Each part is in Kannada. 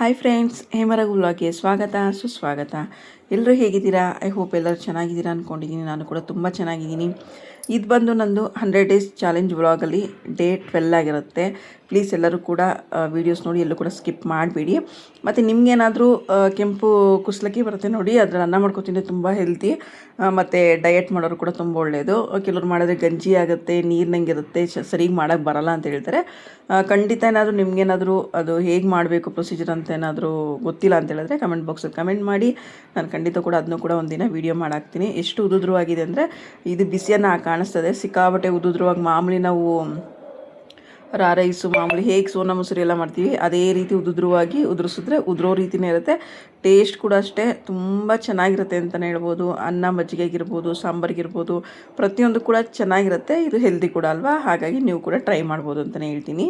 ಹಾಯ್ ಫ್ರೆಂಡ್ಸ್, ಹೇಮರಘು ವ್ಲಾಗ್ಗೆ ಸ್ವಾಗತ ಸುಸ್ವಾಗತ. ಎಲ್ಲರೂ ಹೇಗಿದ್ದೀರಾ? ಐ ಹೋಪ್ ಎಲ್ಲರೂ ಚೆನ್ನಾಗಿದ್ದೀರಾ ಅಂದ್ಕೊಂಡಿದ್ದೀನಿ. ನಾನು ಕೂಡ ತುಂಬ ಚೆನ್ನಾಗಿದ್ದೀನಿ. ಇದು ಬಂದು ನಂದು 100 ಡೇಸ್ ಚಾಲೆಂಜ್ ವ್ಲಾಗಲ್ಲಿ ಡೇ 12 ಆಗಿರುತ್ತೆ. ಪ್ಲೀಸ್ ಎಲ್ಲರೂ ಕೂಡ ವೀಡಿಯೋಸ್ ನೋಡಿ, ಎಲ್ಲೂ ಕೂಡ ಸ್ಕಿಪ್ ಮಾಡಬೇಡಿ. ಮತ್ತು ನಿಮಗೇನಾದರೂ ಕೆಂಪು ಕುಸ್ಲಕ್ಕಿ ಬರುತ್ತೆ ನೋಡಿ, ಅದರಲ್ಲಿ ಅನ್ನ ಮಾಡ್ಕೊತೀನಿ, ತುಂಬ ಹೆಲ್ತಿ. ಮತ್ತು ಡಯಟ್ ಮಾಡೋರು ಕೂಡ ತುಂಬ ಒಳ್ಳೆಯದು. ಕೆಲವ್ರು ಮಾಡಿದ್ರೆ ಗಂಜಿ ಆಗುತ್ತೆ, ನೀರಿನಂಗಿರುತ್ತೆ, ಸರಿಗೆ ಮಾಡೋಕ್ಕೆ ಬರಲ್ಲ ಅಂತ ಹೇಳ್ತಾರೆ. ಖಂಡಿತ ಏನಾದರೂ ನಿಮಗೇನಾದರೂ ಅದು ಹೇಗೆ ಮಾಡಬೇಕು ಪ್ರೊಸೀಜರ್ ಅಂತ ಏನಾದರೂ ಗೊತ್ತಿಲ್ಲ ಅಂತ ಹೇಳಿದ್ರೆ ಕಮೆಂಟ್ ಬಾಕ್ಸಲ್ಲಿ ಕಮೆಂಟ್ ಮಾಡಿ. ನಾನು ಖಂಡಿತ ಕೂಡ ಅದನ್ನು ಕೂಡ ಒಂದಿನ ವೀಡಿಯೋ ಮಾಡಾಕ್ತೀನಿ. ಎಷ್ಟು ಉದುದ್ರವಾಗಿದೆ ಅಂದರೆ ಇದು ಬಿಸಿಯನ್ನು ಕಾಣಿಸ್ತದೆ, ಸಿಕ್ಕಾಬಟ್ಟೆ ಉದುದ್ರವಾಗಿ. ಮಾಮೂಲಿ ನಾವು ರೈಸು ಮಾಮೂಲಿ ಹೇಗೆ ಸೋನಾ ಮೊಸರು ಎಲ್ಲ ಮಾಡ್ತೀವಿ ಅದೇ ರೀತಿ ಉದುರಿಸಿದ್ರೆ ಉದುರೋ ರೀತಿಯೇ ಇರುತ್ತೆ. ಟೇಸ್ಟ್ ಕೂಡ ಅಷ್ಟೇ ತುಂಬ ಚೆನ್ನಾಗಿರುತ್ತೆ ಅಂತಲೇ ಹೇಳ್ಬೋದು. ಅನ್ನ ಮಜ್ಜಿಗೆಗಿರ್ಬೋದು, ಸಾಂಬಾರಿಗಿರ್ಬೋದು, ಪ್ರತಿಯೊಂದು ಕೂಡ ಚೆನ್ನಾಗಿರುತ್ತೆ. ಇದು ಹೆಲ್ದಿ ಕೂಡ ಅಲ್ವಾ, ಹಾಗಾಗಿ ನೀವು ಕೂಡ ಟ್ರೈ ಮಾಡ್ಬೋದು ಅಂತಲೇ ಹೇಳ್ತೀನಿ.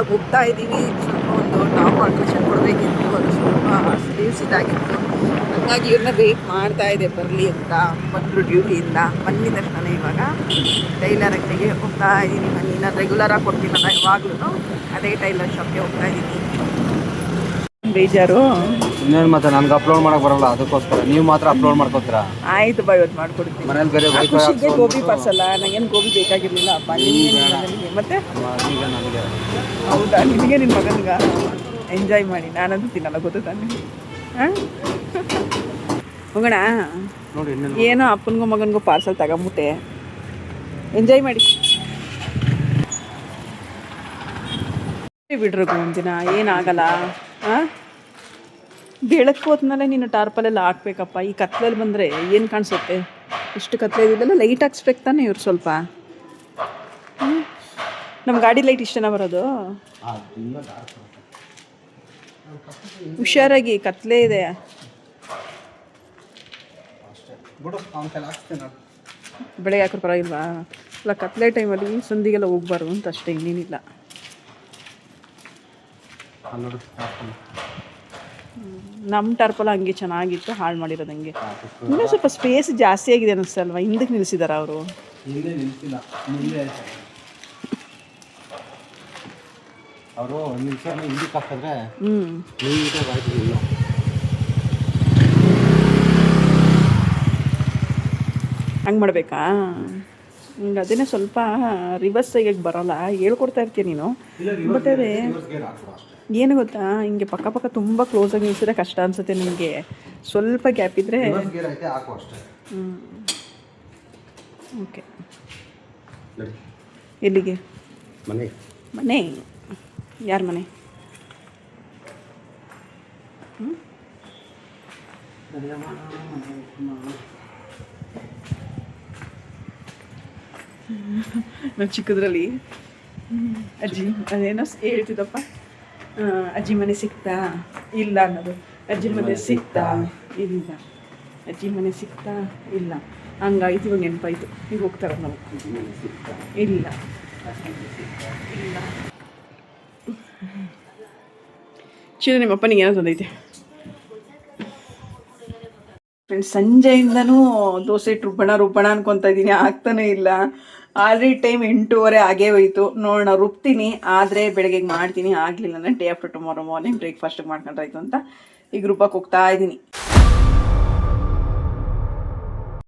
ಹೋಗ್ತಾ ಇದ್ದೀವಿ. ಸ್ವಲ್ಪ ಒಂದು ಟಾಪ್ ಆಲ್ಟ್ರೇಷನ್ ಕೊಡಬೇಕಿತ್ತು, ಅದು ಸ್ವಲ್ಪ ಸ್ಲೀವ್ಸ್ ಇದಾಗಿತ್ತು. ಹಾಗಾಗಿ ಇವ್ರನ್ನ ವೆಯ್ಟ್ ಮಾಡ್ತಾ ಇದೆ ಬರಲಿ ಅಂತ. ಬಂದರು ಡ್ಯೂಟಿಯಿಂದ, ಬಂದಿದ ತಕ್ಷಣ ಇವಾಗ ಟೈಲರ್ ಅಂಗಡಿಗೆ ಹೋಗ್ತಾ ಇದ್ದೀನಿ. ನಾನು ರೆಗ್ಯುಲರಾಗಿ ಕೊಡ್ತೀನಲ್ಲ ಯಾವಾಗಲೂ, ಅದೇ ಟೈಲರ್ ಶಾಪ್ಗೆ ಹೋಗ್ತಾ ಇದ್ದೀನಿ. ಬೇಜಾರು ಇನ್ನೇನು ಮತ್ತೆ ನನಗೆ ಅಪ್ಲೋಡ್ ಮಾಡಕ್ಕೆ ಬರಲ್ಲ, ಅದಕ್ಕೋಸ್ಕರ ನೀವು ಮಾತ್ರ ಅಪ್ಲೋಡ್ ಮಾಡ್ಕೋತೀರಾ? ಆಯ್ತು ಬಾ, ಇವತ್ತು ಮಾಡ್ಕೊಡ್ತೀನಿ. ಮನೇಲಿ ಬೇರೆ ಖುಷಿಗೆ ಗೋಬಿ ಪಾರ್ಸಲ್ಲ, ನನಗೇನು ಗೋಬಿ ಬೇಕಾಗಿರಲಿಲ್ಲ ಅಪ್ಪ. ನಿಮಗೆ ಮತ್ತೆ ನನಗೆ ಹೌದಾ? ನಿನಗೆ ನಿನ್ನ ಮಗನಿಗೆ ಎಂಜಾಯ್ ಮಾಡಿ, ನಾನಂತೂ ತಿನ್ನಲ್ಲ, ಗೊತ್ತು ತಾನೆ. ಹಾಂ, ಹೋಗೋಣ. ನೋಡಿ ಏನೋ ಅಪ್ಪನಿಗೂ ಮಗನಿಗೂ ಪಾರ್ಸಲ್ ತಗೊಂಬಿಟ್ಟೆ, ಎಂಜಾಯ್ ಮಾಡಿ ಬಿಡ್ರಿ ಒಂದಿನ, ಏನಾಗಲ್ಲ. ಹಾಂ, ಬೆಳಕು ಹೊತ್ನಲ್ಲೇ ನೀನು ಟಾರ್ಪಲೆಲ್ಲ ಹಾಕ್ಬೇಕಪ್ಪ. ಈ ಕತ್ಲಲ್ಲಿ ಬಂದರೆ ಏನು ಕಾಣಿಸುತ್ತೆ? ಇಷ್ಟು ಕತ್ಲೆ ಇದಿಲ್ಲ, ಲೈಟ್ ಹಾಕ್ಸ್ಬೇಕು ತಾನೆ ಇವ್ರು ಸ್ವಲ್ಪ. ನಮ್ಮ ಗಾಡಿ ಲೈಟ್ ಇಷ್ಟನ ಬರೋದು? ಹುಷಾರಾಗಿ, ಕತ್ಲೆ ಇದೆ. ಬೆಳಗ್ಗೆ ಹಾಕೋರು ಪರವಾಗಿಲ್ವಾ? ಇಲ್ಲ, ಕತ್ಲೆ ಟೈಮಲ್ಲಿ ಸಂದಿಗೆಲ್ಲ ಹೋಗ್ಬಾರ್ದು ಅಂತ ಅಷ್ಟೇ, ಇನ್ನೇನಿಲ್ಲ. ನಮ್ಮ ಟರ್ಪಲ್ ಹಂಗೆ ಚೆನ್ನಾಗಿತ್ತು, ಹಾಳು ಮಾಡಿರೋದು ಹಂಗೆ. ಇನ್ನೂ ಸ್ವಲ್ಪ ಸ್ಪೇಸ್ ಜಾಸ್ತಿ ಆಗಿದೆ ಅನ್ನಿಸ್ತಲ್ವ? ಹಿಂದಕ್ಕೆ ನಿಲ್ಲಿಸಿದಾರ ಅವರು? ಹಂಗೆ ಮಾಡಬೇಕಾ? ಹಿಂಗೆ ಅದೇನೇ ಸ್ವಲ್ಪ ರಿವರ್ಸ್ ತೆಗಿಯಕ್ಕೆ ಬರೋಲ್ಲ, ಹೇಳ್ಕೊಡ್ತಾ ಇರ್ತೀಯ ನೀನು. ಬಟ್ ಅದೇ ಏನು ಗೊತ್ತಾ, ಹಿಂಗೆ ಪಕ್ಕ ತುಂಬ ಕ್ಲೋಸಾಗಿ ನಿಲ್ಸಿದ್ರೆ ಕಷ್ಟ ಅನಿಸುತ್ತೆ ನಿಮಗೆ. ಸ್ವಲ್ಪ ಗ್ಯಾಪ್ ಇದ್ದರೆ ಓಕೆ. ಎಲ್ಲಿಗೆ? ಮನೆ? ಯಾರ ಮನೆ? ನಾವು ಚಿಕ್ಕದ್ರಲ್ಲಿ ಅಜ್ಜಿ ಅದೇನೋ ಹೇಳ್ತಿದ್ದಪ್ಪ, ಅಜ್ಜಿ ಮನೆ ಸಿಕ್ತಾ ಇಲ್ಲ ಅನ್ನೋದು. ಅಜ್ಜಿ ಮನೆ ಸಿಕ್ತಾ ಇಲ್ಲ, ಅಜ್ಜಿ ಮನೆ ಸಿಕ್ತಾ ಇಲ್ಲ, ಹಂಗಾಯ್ತು. ಇವಾಗ ನೆನಪಾಯ್ತು, ಈಗ ಹೋಗ್ತಾರೆ ನಾವು. ಇಲ್ಲ ಇಲ್ಲ ಚಿನ್ನ, ನಿಮ್ಮಪ್ಪನಿಗೆ ಏನೋ ತಂದೈತೆ. ಫ್ರೆಂಡ್ಸ್, ಸಂಜೆಯಿಂದನೂ ದೋಸೆ ರುಬ್ಬಣ ಅನ್ಕೊತಾ ಇದ್ದೀನಿ, ಆಗ್ತಾನೆ ಇಲ್ಲ. ಆಲ್ರೆಡಿ ಟೈಮ್ 8:30 ಆಗೇ ಹೋಯ್ತು. ನೋಡೋಣ, ರುಬ್ತೀನಿ. ಆದರೆ ಬೆಳಗ್ಗೆಗೆ ಮಾಡ್ತೀನಿ, ಆಗಲಿಲ್ಲ ಅಂದರೆ ಡೇ ಆಫ್ಟರ್ ಟುಮಾರೋ ಮಾರ್ನಿಂಗ್ ಬ್ರೇಕ್ಫಾಸ್ಟಿಗೆ ಮಾಡ್ಕೊಂಡ್ರಾಯ್ತು ಅಂತ ಈಗ ರುಬ್ಬಕ್ಕೆ ಹೋಗ್ತಾ ಇದ್ದೀನಿ.